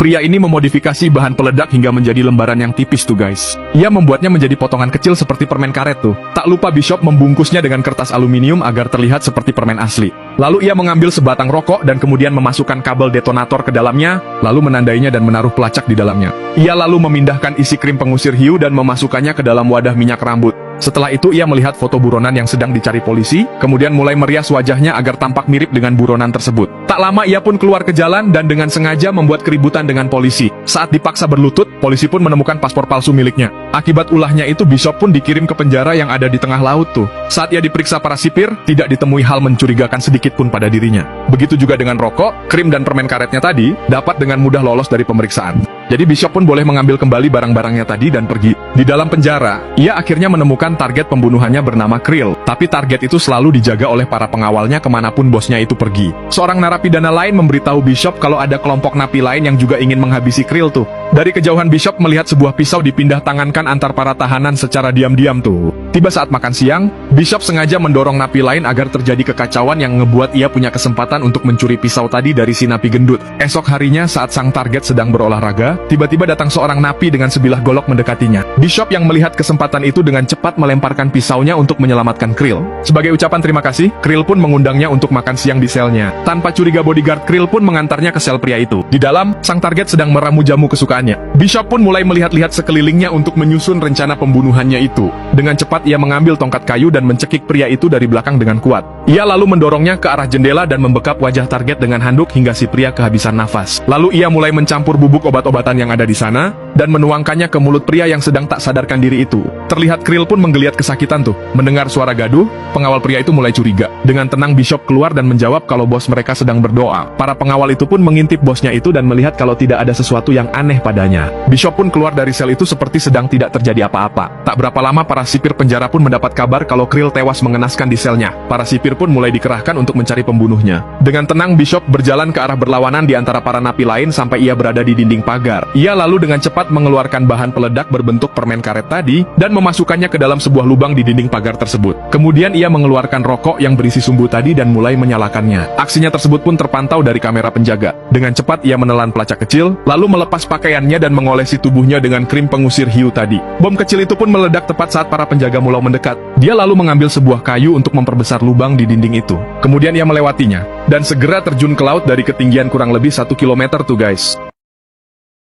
Pria ini memodifikasi bahan peledak hingga menjadi lembaran yang tipis tuh guys. Ia membuatnya menjadi potongan kecil seperti permen karet tuh. Tak lupa Bishop membungkusnya dengan kertas aluminium agar terlihat seperti permen asli. Lalu ia mengambil sebatang rokok dan kemudian memasukkan kabel detonator ke dalamnya, lalu menandainya dan menaruh pelacak di dalamnya. Ia lalu memindahkan isi krim pengusir hiu dan memasukkannya ke dalam wadah minyak rambut. Setelah itu ia melihat foto buronan yang sedang dicari polisi, kemudian mulai merias wajahnya agar tampak mirip dengan buronan tersebut. Tak lama ia pun keluar ke jalan dan dengan sengaja membuat keributan dengan polisi. Saat dipaksa berlutut, polisi pun menemukan paspor palsu miliknya. Akibat ulahnya itu Bishop pun dikirim ke penjara yang ada di tengah laut tuh. Saat ia diperiksa para sipir, tidak ditemui hal mencurigakan sedikit pun pada dirinya. Begitu juga dengan rokok, krim dan permen karetnya tadi, dapat dengan mudah lolos dari pemeriksaan. Jadi Bishop pun boleh mengambil kembali barang-barangnya tadi dan pergi. Di dalam penjara, ia akhirnya menemukan target pembunuhannya bernama Krill. Tapi target itu selalu dijaga oleh para pengawalnya kemanapun bosnya itu pergi. Seorang narapidana lain memberitahu Bishop kalau ada kelompok napi lain yang juga ingin menghabisi Krill tuh. Dari kejauhan Bishop melihat sebuah pisau dipindah tangankan antar para tahanan secara diam-diam tuh. Tiba saat makan siang, Bishop sengaja mendorong napi lain agar terjadi kekacauan yang ngebuat ia punya kesempatan untuk mencuri pisau tadi dari si napi gendut. Esok harinya saat sang target sedang berolahraga, tiba-tiba datang seorang napi dengan sebilah golok mendekatinya. Bishop yang melihat kesempatan itu dengan cepat melemparkan pisaunya untuk menyelamatkan Krill. Sebagai ucapan terima kasih, Krill pun mengundangnya untuk makan siang di selnya. Tanpa curiga bodyguard Krill pun mengantarnya ke sel pria itu. Di dalam, sang target sedang meramu jamu kesukaannya. Bishop pun mulai melihat-lihat sekelilingnya untuk menyusun rencana pembunuhannya itu. Dengan cepat ia mengambil tongkat kayu dan mencekik pria itu dari belakang dengan kuat. Ia lalu mendorongnya ke arah jendela dan membekap wajah target dengan handuk hingga si pria kehabisan nafas. Lalu ia mulai mencampur bubuk obat-obatan yang ada di sana dan menuangkannya ke mulut pria yang sedang tak sadarkan diri itu. Terlihat Krill pun menggeliat kesakitan tuh. Mendengar suara gaduh, pengawal pria itu mulai curiga. Dengan tenang Bishop keluar dan menjawab kalau bos mereka sedang berdoa. Para pengawal itu pun mengintip bosnya itu dan melihat kalau tidak ada sesuatu yang aneh padanya. Bishop pun keluar dari sel itu seperti sedang tidak terjadi apa-apa. Tak berapa lama para sipir penjara pun mendapat kabar kalau Krill tewas mengenaskan di selnya. Para sipir pun mulai dikerahkan untuk mencari pembunuhnya. Dengan tenang Bishop berjalan ke arah berlawanan di antara para napi lain sampai ia berada di dinding pagar. Ia lalu dengan cepat mengeluarkan bahan peledak berbentuk permen karet tadi dan memasukkannya ke dalam sebuah lubang di dinding pagar tersebut. Kemudian ia mengeluarkan rokok yang berisi sumbu tadi dan mulai menyalakannya. Aksinya tersebut pun terpantau dari kamera penjaga. Dengan cepat ia menelan pelacak kecil, lalu melepas pakaiannya dan mengolesi tubuhnya dengan krim pengusir hiu tadi. Bom kecil itu pun meledak tepat saat para penjaga mulai mendekat. Dia lalu mengambil sebuah kayu untuk memperbesar lubang di dinding itu. Kemudian ia melewatinya dan segera terjun ke laut dari ketinggian kurang lebih 1 kilometer tuh guys.